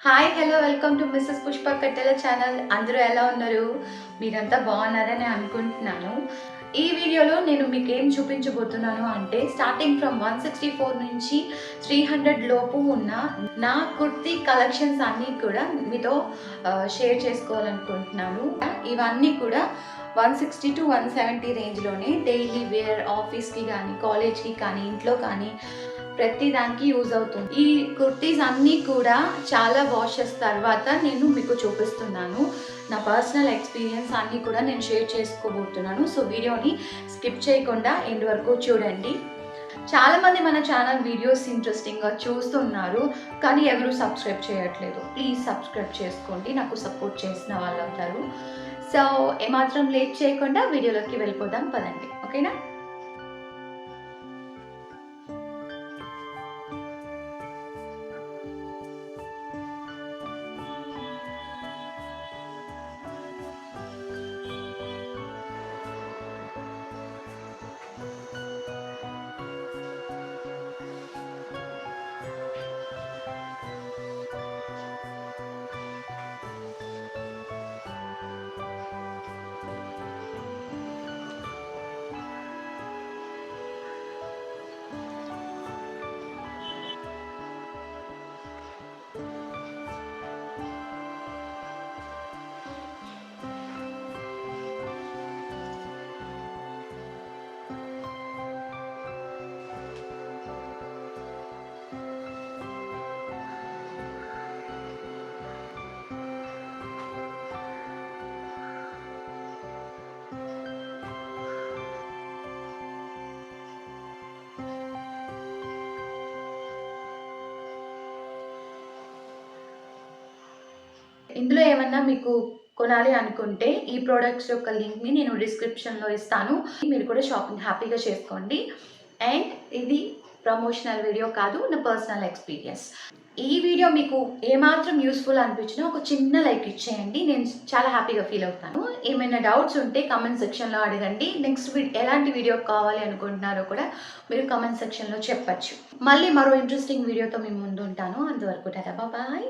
Hi hello welcome to missus Pushpa కట్టెల channel. అందరూ ఎలా ఉన్నారు? మీరంతా బాగున్నారని అనుకుంటున్నాను. ఈ వీడియోలో నేను మీకు ఏం చూపించబోతున్నాను అంటే స్టార్టింగ్ ఫ్రమ్ 164 నుంచి 300 లోపు ఉన్న నా కుర్తీ కలెక్షన్స్ అన్నీ కూడా మీతో షేర్ చేసుకోవాలనుకుంటున్నాను. ఇవన్నీ కూడా 160 to 170 రేంజ్లోనే డైలీ వేర్, ఆఫీస్కి కానీ, కాలేజ్కి కానీ, ఇంట్లో కానీ ప్రతి దానికి యూజ్ అవుతుంది. ఈ కుర్తీస్ అన్నీ కూడా చాలా వాషెస్ తర్వాత నేను మీకు చూపిస్తున్నాను. నా పర్సనల్ ఎక్స్పీరియన్స్ అన్నీ కూడా నేను షేర్ చేసుకోబోతున్నాను. సో వీడియోని స్కిప్ చేయకుండా ఎండ్ వరకు చూడండి. చాలామంది మన ఛానల్ వీడియోస్ ఇంట్రెస్టింగ్గా చూస్తున్నారు, కానీ ఎవరు సబ్స్క్రైబ్ చేయట్లేదు. ప్లీజ్ సబ్స్క్రైబ్ చేసుకోండి, నాకు సపోర్ట్ చేసిన వాళ్ళు అవుతారు. సో ఏమాత్రం లేట్ చేయకుండా వీడియోలోకి వెళ్ళిపోదాం పదండి, ఓకేనా? ఇందులో ఏమన్నా మీకు కొనాలి అనుకుంటే ఈ ప్రోడక్ట్స్ యొక్క లింక్ని నేను డిస్క్రిప్షన్లో ఇస్తాను. మీరు కూడా షాపింగ్ హ్యాపీగా చేసుకోండి. అండ్ ఇది ప్రమోషనల్ వీడియో కాదు, నా పర్సనల్ ఎక్స్పీరియన్స్. ఈ వీడియో మీకు ఏమాత్రం యూస్ఫుల్ అనిపించినా ఒక చిన్న లైక్ ఇచ్చేయండి, నేను చాలా హ్యాపీగా ఫీల్ అవుతాను. ఏమైనా డౌట్స్ ఉంటే కమెంట్ సెక్షన్లో అడగండి. నెక్స్ట్ ఎలాంటి వీడియో కావాలి అనుకుంటున్నారో కూడా మీరు కమెంట్ సెక్షన్లో చెప్పచ్చు. మళ్ళీ మరో ఇంట్రెస్టింగ్ వీడియోతో మీ ముందు ఉంటాను. అంతవరకు టాటా, బాయ్.